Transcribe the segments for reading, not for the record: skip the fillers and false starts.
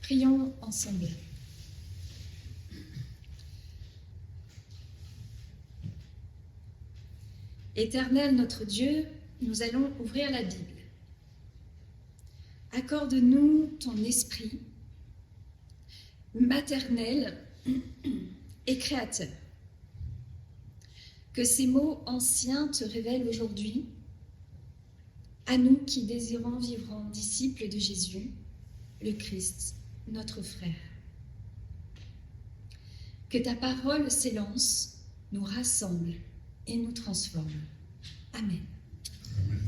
Prions ensemble. Éternel notre Dieu, nous allons ouvrir la Bible. Accorde-nous ton esprit maternel et créateur. Que ces mots anciens te révèlent aujourd'hui, à nous qui désirons vivre en disciples de Jésus, le Christ, notre frère. Que ta parole s'élance, nous rassemble et nous transforme. Amen. Amen.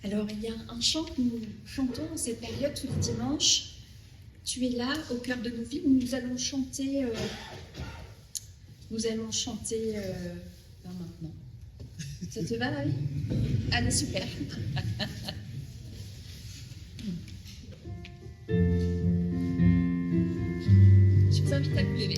Alors, il y a un chant que nous chantons en cette période tous les dimanches. Tu es là, au cœur de nos vies. Nous allons chanter maintenant. Ça te va, oui? Allez, super. Je vous invite à vous lever.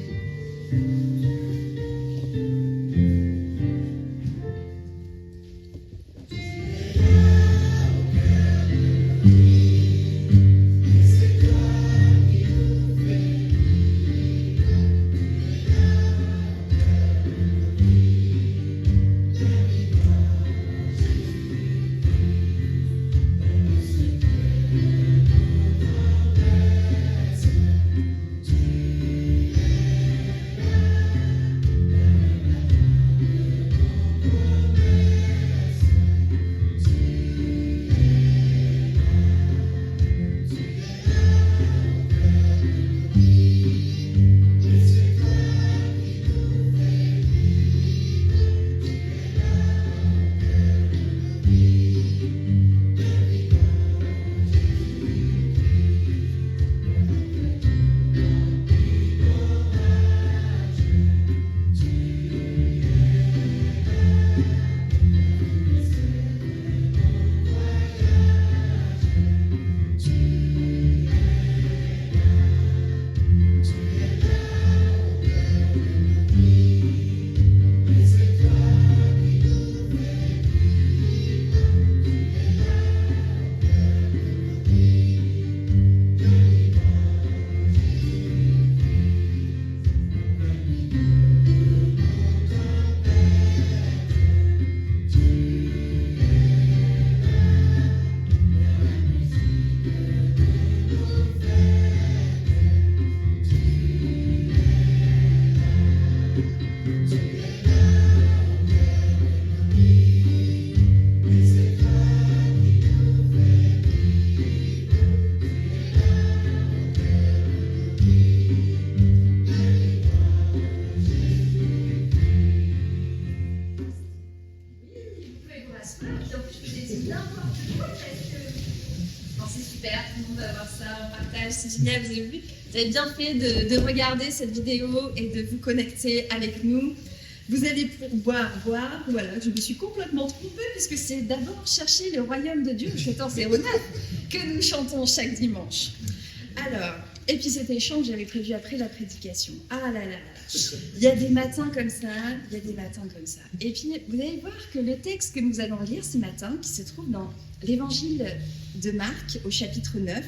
C'est génial, vous avez vu, vous avez bien fait de regarder cette vidéo et de vous connecter avec nous. Vous allez pouvoir voir, voilà, je me suis complètement trompée puisque c'est d'abord chercher le royaume de Dieu, chantant 09, que nous chantons chaque dimanche. Alors, et puis cet échange, j'avais prévu après la prédication. Ah là là là, il y a des matins comme ça, il y a des matins comme ça. Et puis, vous allez voir que le texte que nous allons lire ce matin, qui se trouve dans l'évangile de Marc au chapitre 9,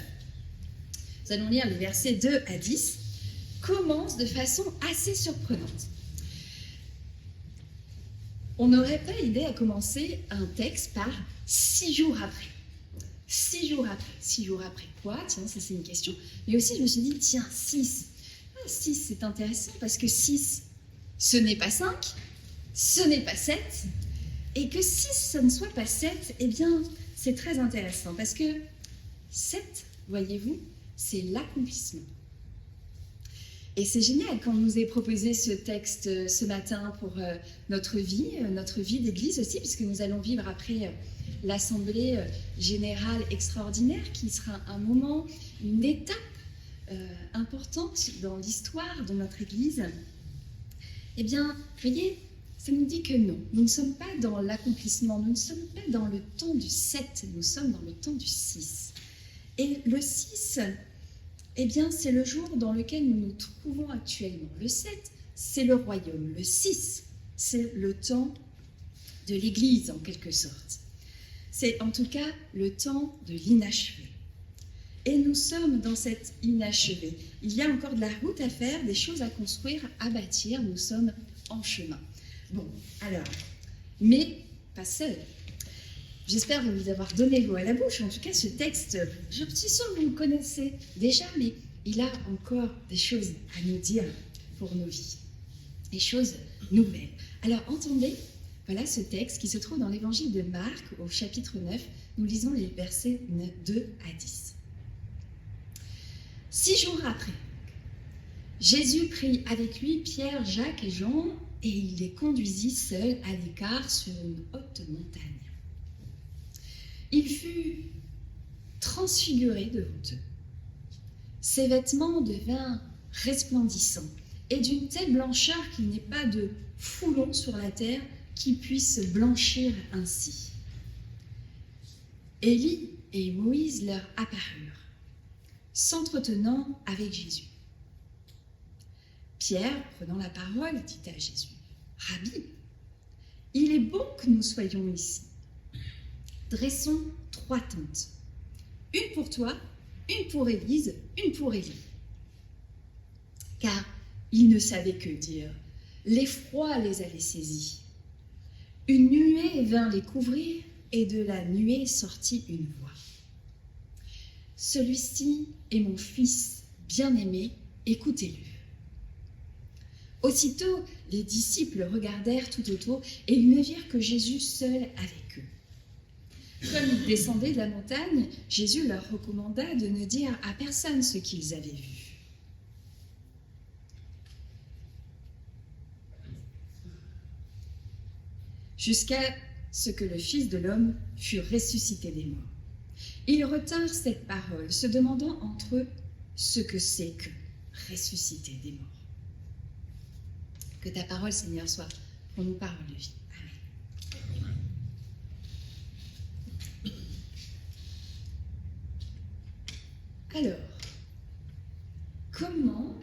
nous allons lire les versets 2 à 10, commence de façon assez surprenante. On n'aurait pas idée à commencer un texte par 6 jours après. 6 jours après. 6 jours après quoi? Tiens, ça c'est une question. Mais aussi, je me suis dit, tiens, 6. 6, c'est intéressant parce que 6, ce n'est pas 5, ce n'est pas 7. Et que 6, ce ne soit pas 7, eh bien, c'est très intéressant parce que 7, voyez-vous, c'est l'accomplissement. Et c'est génial quand on nous est proposé ce texte ce matin pour notre vie d'église aussi, puisque nous allons vivre après l'Assemblée générale extraordinaire, qui sera un moment, une étape importante dans l'histoire de notre église. Eh bien, voyez, ça nous dit que non, nous ne sommes pas dans l'accomplissement, nous ne sommes pas dans le temps du 7, nous sommes dans le temps du 6. Et le 6, eh bien, c'est le jour dans lequel nous nous trouvons actuellement. Le 7, c'est le royaume. Le 6, c'est le temps de l'Église, en quelque sorte. C'est en tout cas le temps de l'inachevé. Et nous sommes dans cet inachevé. Il y a encore de la route à faire, des choses à construire, à bâtir. Nous sommes en chemin. Bon, alors, mais pas seul. J'espère vous avoir donné l'eau à la bouche. En tout cas, ce texte, je suis sûre que vous le connaissez déjà, mais il a encore des choses à nous dire pour nos vies. Des choses nouvelles. Alors, entendez, voilà ce texte qui se trouve dans l'évangile de Marc, au chapitre 9. Nous lisons les versets 2 à 10. 6 jours après, Jésus prit avec lui Pierre, Jacques et Jean, et il les conduisit seuls à l'écart sur une haute montagne. Il fut transfiguré devant eux. Ses vêtements devinrent resplendissants et d'une telle blancheur qu'il n'y ait pas de foulon sur la terre qui puisse blanchir ainsi. Élie et Moïse leur apparurent, s'entretenant avec Jésus. Pierre, prenant la parole, dit à Jésus, « Rabbi, il est bon que nous soyons ici. Dressons 3 tentes, une pour toi, une pour Élise, une pour Élie. » Car ils ne savaient que dire. L'effroi les avait saisis. Une nuée vint les couvrir et de la nuée sortit une voix. « Celui-ci est mon fils bien-aimé, écoutez-le. » Aussitôt, les disciples regardèrent tout autour et ils ne virent que Jésus seul avec eux. Comme ils descendaient de la montagne, Jésus leur recommanda de ne dire à personne ce qu'ils avaient vu. Jusqu'à ce que le Fils de l'homme fût ressuscité des morts. Ils retinrent cette parole, se demandant entre eux ce que c'est que ressusciter des morts. Que ta parole, Seigneur, soit pour nous parole de vie. Amen. Alors, comment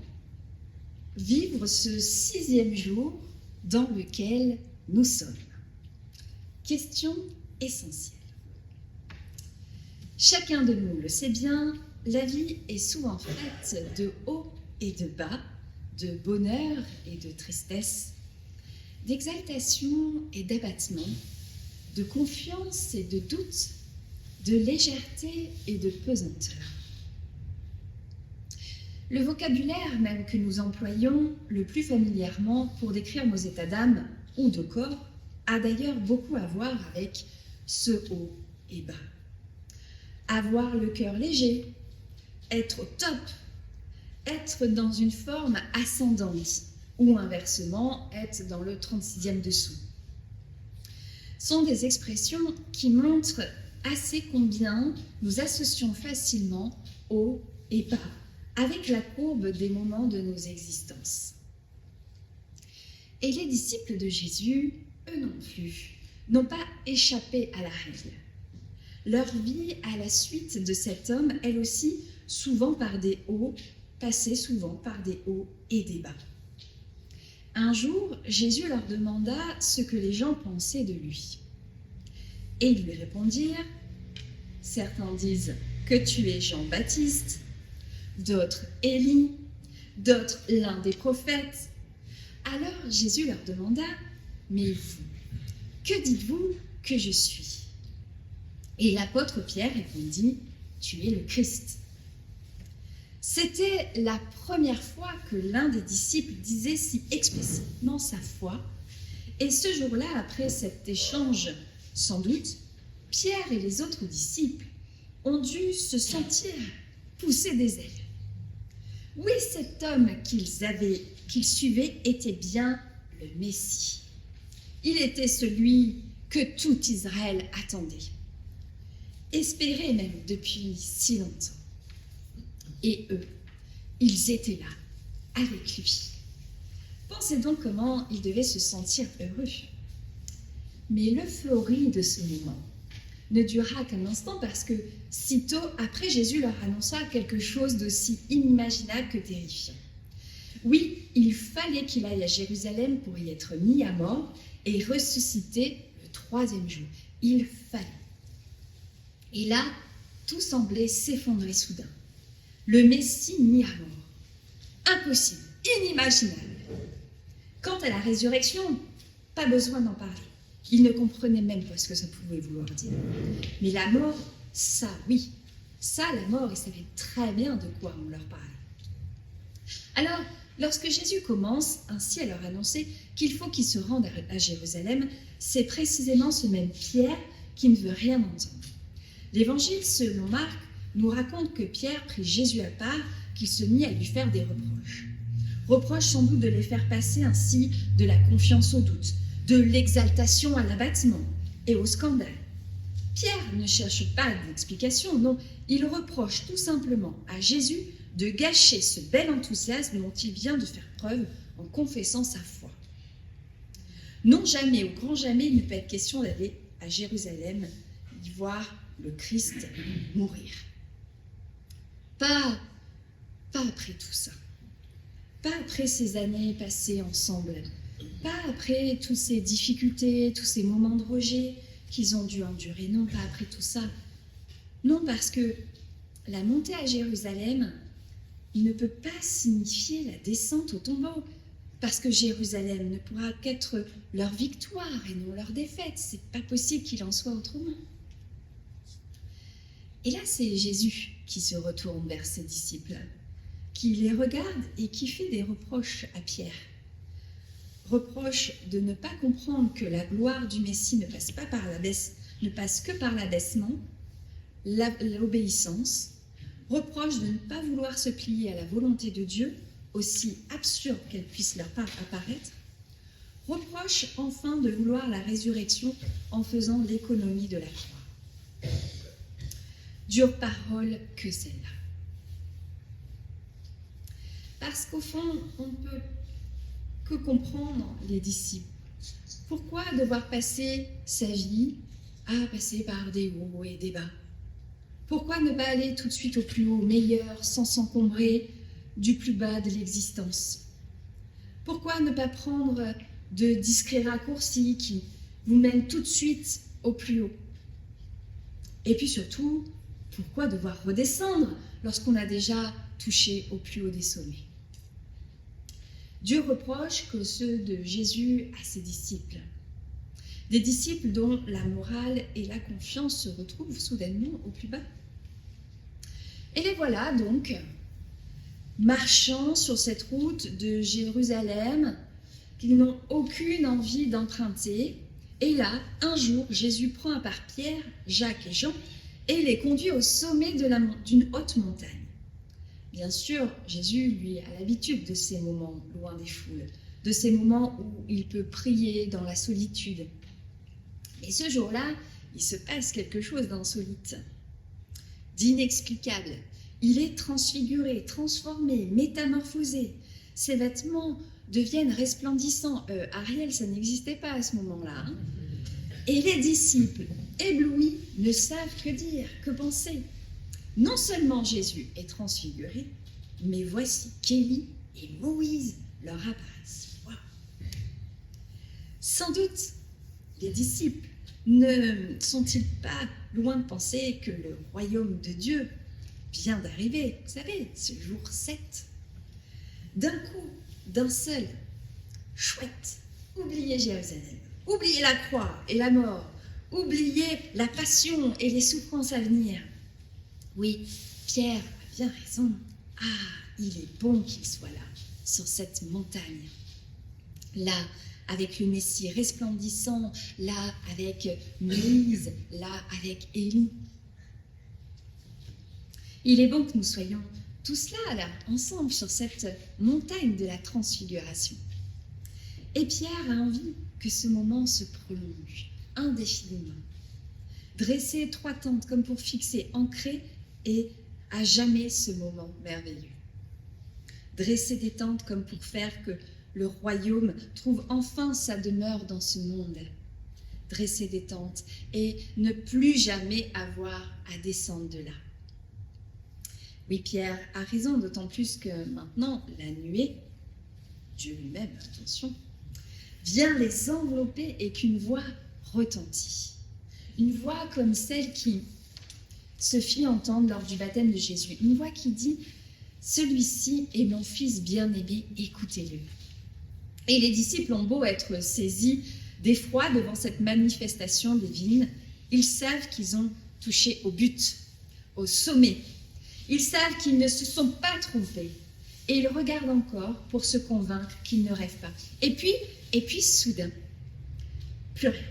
vivre ce 6e jour dans lequel nous sommes? Question essentielle. Chacun de nous le sait bien, la vie est souvent faite de hauts et de bas, de bonheur et de tristesse, d'exaltation et d'abattement, de confiance et de doute, de légèreté et de pesanteur. Le vocabulaire même que nous employons le plus familièrement pour décrire nos états d'âme ou de corps a d'ailleurs beaucoup à voir avec ce haut et bas. Avoir le cœur léger, être au top, être dans une forme ascendante ou inversement être dans le 36e dessous sont des expressions qui montrent assez combien nous associons facilement haut et bas avec la courbe des moments de nos existences. Et les disciples de Jésus, eux non plus, n'ont pas échappé à la règle. Leur vie à la suite de cet homme, elle aussi, souvent par des hauts, passait souvent par des hauts et des bas. Un jour, Jésus leur demanda ce que les gens pensaient de lui. Et ils lui répondirent, « Certains disent que tu es Jean-Baptiste, d'autres Élie, d'autres l'un des prophètes. » Alors Jésus leur demanda, « Mais vous, que dites-vous que je suis ?» Et l'apôtre Pierre répondit, « Tu es le Christ. » C'était la première fois que l'un des disciples disait si explicitement sa foi. Et ce jour-là, après cet échange, sans doute, Pierre et les autres disciples ont dû se sentir pousser des ailes. Oui, cet homme qu'ils suivaient était bien le Messie. Il était celui que tout Israël attendait, espérait même depuis si longtemps. Et eux, ils étaient là, avec lui. Pensez donc comment ils devaient se sentir heureux. Mais l'euphorie de ce moment ne dura qu'un instant parce que, sitôt après, Jésus leur annonça quelque chose d'aussi inimaginable que terrifiant. Oui, il fallait qu'il aille à Jérusalem pour y être mis à mort et ressusciter le 3e jour. Il fallait. Et là, tout semblait s'effondrer soudain. Le Messie mis à mort. Impossible, inimaginable. Quant à la résurrection, pas besoin d'en parler. Ils ne comprenaient même pas ce que ça pouvait vouloir dire. Mais la mort, ça oui. Ça, la mort, ils savaient très bien de quoi on leur parlait. Alors, lorsque Jésus commence ainsi à leur annoncer qu'il faut qu'ils se rendent à Jérusalem, c'est précisément ce même Pierre qui ne veut rien entendre. L'Évangile, selon Marc, nous raconte que Pierre prit Jésus à part, qu'il se mit à lui faire des reproches. Reproches sans doute de les faire passer ainsi de la confiance au doute, de l'exaltation à l'abattement et au scandale. Pierre ne cherche pas d'explication, non, il reproche tout simplement à Jésus de gâcher ce bel enthousiasme dont il vient de faire preuve en confessant sa foi. Non, jamais, au grand jamais, il ne peut être question d'aller à Jérusalem y voir le Christ mourir. Pas après tout ça. Pas après ces années passées ensemble. Pas après toutes ces difficultés, tous ces moments de rejet qu'ils ont dû endurer. Non, pas après tout ça. Non, parce que la montée à Jérusalem ne peut pas signifier la descente au tombeau. Parce que Jérusalem ne pourra qu'être leur victoire et non leur défaite. C'est pas possible qu'il en soit autrement. Et là, c'est Jésus qui se retourne vers ses disciples, qui les regarde et qui fait des reproches à Pierre. Reproche de ne pas comprendre que la gloire du Messie ne passe que par l'abaissement, l'obéissance. Reproche de ne pas vouloir se plier à la volonté de Dieu, aussi absurde qu'elle puisse leur apparaître. Reproche enfin de vouloir la résurrection en faisant l'économie de la croix. Dure parole que celle-là. Parce qu'au fond, on ne peut que comprendre les disciples. Pourquoi devoir passer sa vie à passer par des hauts et des bas? Pourquoi ne pas aller tout de suite au plus haut, meilleur, sans s'encombrer du plus bas de l'existence? Pourquoi ne pas prendre de discrets raccourcis qui vous mènent tout de suite au plus haut? Et puis surtout, pourquoi devoir redescendre lorsqu'on a déjà touché au plus haut des sommets? Dieu reproche que ceux de Jésus à ses disciples. Des disciples dont la morale et la confiance se retrouvent soudainement au plus bas. Et les voilà donc, marchant sur cette route de Jérusalem qu'ils n'ont aucune envie d'emprunter. Et là, un jour, Jésus prend à part Pierre, Jacques et Jean et les conduit au sommet d'une haute montagne. Bien sûr, Jésus, lui, a l'habitude de ces moments loin des foules, de ces moments où il peut prier dans la solitude. Mais ce jour-là, il se passe quelque chose d'insolite, d'inexplicable. Il est transfiguré, transformé, métamorphosé. Ses vêtements deviennent resplendissants. Ariel, ça n'existait pas à ce moment-là. Hein. Et les disciples, éblouis, ne savent que dire, que penser. Non seulement Jésus est transfiguré, mais voici qu'Élie et Moïse leur apparaissent. Wow. Sans doute, les disciples ne sont-ils pas loin de penser que le royaume de Dieu vient d'arriver, vous savez, ce jour 7. D'un coup, d'un seul, chouette, oubliez Jérusalem, oubliez la croix et la mort, oubliez la passion et les souffrances à venir. Oui, Pierre a bien raison. Ah, il est bon qu'il soit là, sur cette montagne. Là, avec le Messie resplendissant, là, avec Moïse, là, avec Élie. Il est bon que nous soyons tous là, ensemble, sur cette montagne de la transfiguration. Et Pierre a envie que ce moment se prolonge indéfiniment. Dresser 3 tentes comme pour fixer, ancrer et à jamais ce moment merveilleux. Dresser des tentes comme pour faire que le royaume trouve enfin sa demeure dans ce monde. Dresser des tentes et ne plus jamais avoir à descendre de là. Oui, Pierre a raison, d'autant plus que maintenant, la nuée, Dieu lui-même, attention, vient les envelopper et qu'une voix retentit. Une voix comme celle qui se fit entendre lors du baptême de Jésus. Une voix qui dit « Celui-ci est mon fils bien-aimé, écoutez-le ». Et les disciples ont beau être saisis d'effroi devant cette manifestation divine, ils savent qu'ils ont touché au but, au sommet. Ils savent qu'ils ne se sont pas trompés. Et ils regardent encore pour se convaincre qu'ils ne rêvent pas. Et puis soudain, plus rien.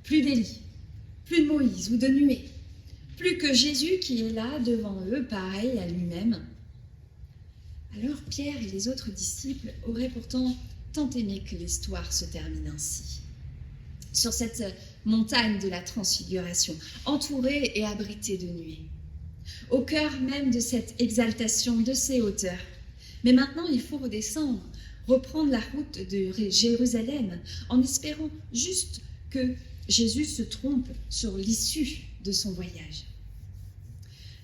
Plus d'Élie, plus de Moïse ou de Nuée. Plus que Jésus qui est là devant eux, pareil à lui-même. Alors Pierre et les autres disciples auraient pourtant tant aimé que l'histoire se termine ainsi. Sur cette montagne de la transfiguration, entourée et abritée de nuées, au cœur même de cette exaltation, de ces hauteurs. Mais maintenant, il faut redescendre, reprendre la route de Jérusalem, en espérant juste que Jésus se trompe sur l'issue de son voyage.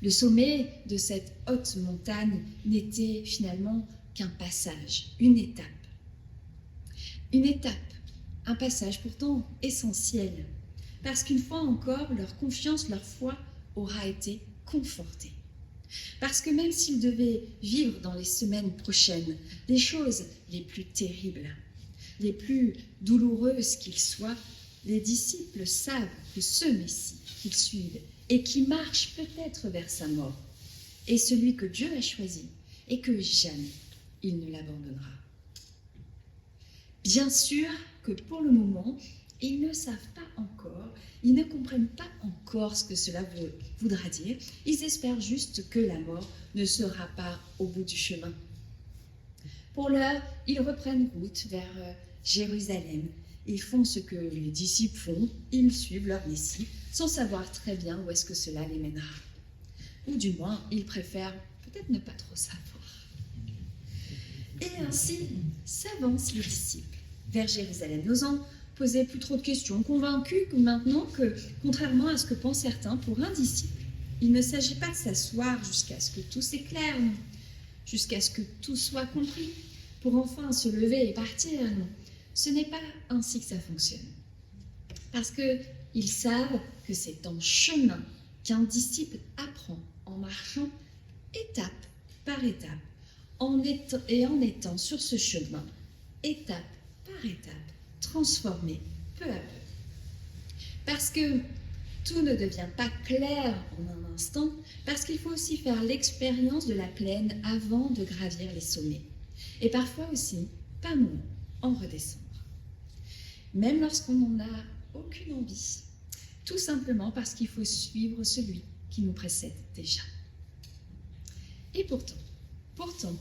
Le sommet de cette haute montagne n'était finalement qu'un passage, une étape. Une étape, un passage pourtant essentiel, parce qu'une fois encore, leur confiance, leur foi aura été confortée. Parce que même s'ils devaient vivre dans les semaines prochaines les choses les plus terribles, les plus douloureuses qu'ils soient, les disciples savent que ce Messie qu'ils suivent et qui marche peut-être vers sa mort est celui que Dieu a choisi et que jamais il ne l'abandonnera. Bien sûr que pour le moment, ils ne savent pas encore, ils ne comprennent pas encore ce que cela voudra dire. Ils espèrent juste que la mort ne sera pas au bout du chemin. Pour l'heure, ils reprennent route vers Jérusalem. Ils font ce que les disciples font, ils suivent leur Messie, sans savoir très bien où est-ce que cela les mènera. Ou du moins, ils préfèrent peut-être ne pas trop savoir. Et ainsi s'avancent les disciples vers Jérusalem, n'osant poser plus trop de questions, convaincus maintenant que, contrairement à ce que pensent certains, pour un disciple, il ne s'agit pas de s'asseoir jusqu'à ce que tout s'éclaire, non, jusqu'à ce que tout soit compris, pour enfin se lever et partir, non. Ce n'est pas ainsi que ça fonctionne. Parce qu'ils savent que c'est en chemin qu'un disciple apprend en marchant étape par étape, en étant sur ce chemin, étape par étape, transformé peu à peu. Parce que tout ne devient pas clair en un instant, parce qu'il faut aussi faire l'expérience de la plaine avant de gravir les sommets. Et parfois aussi, pas moins, en redescendre. Même lorsqu'on n'en a aucune envie, tout simplement parce qu'il faut suivre celui qui nous précède déjà. Et pourtant,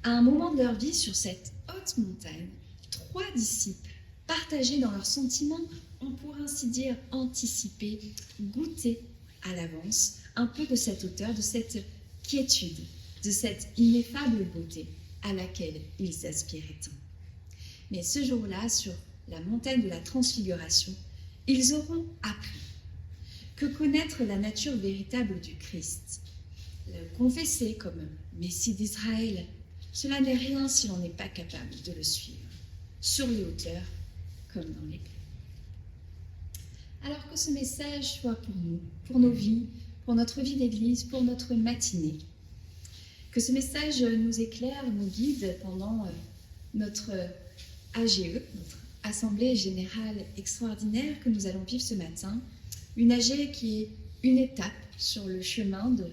à un moment de leur vie sur cette haute montagne, 3 disciples, partagés dans leurs sentiments, ont pour ainsi dire anticipé, goûté à l'avance un peu de cette hauteur, de cette quiétude, de cette ineffable beauté à laquelle ils aspiraient tant. Mais ce jour-là, sur la montagne de la transfiguration, ils auront appris que connaître la nature véritable du Christ, le confesser comme Messie d'Israël, cela n'est rien si l'on n'est pas capable de le suivre, sur les hauteurs comme dans les plaines. Alors que ce message soit pour nous, pour nos vies, pour notre vie d'église, pour notre matinée, que ce message nous éclaire, nous guide pendant notre AGE, notre Assemblée Générale Extraordinaire que nous allons vivre ce matin, une AG qui est une étape sur le chemin de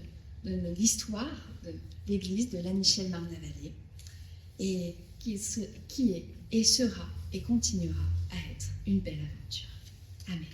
l'histoire de l'Église de La Michel-Marne-la-Vallée et qui est et sera et continuera à être une belle aventure. Amen.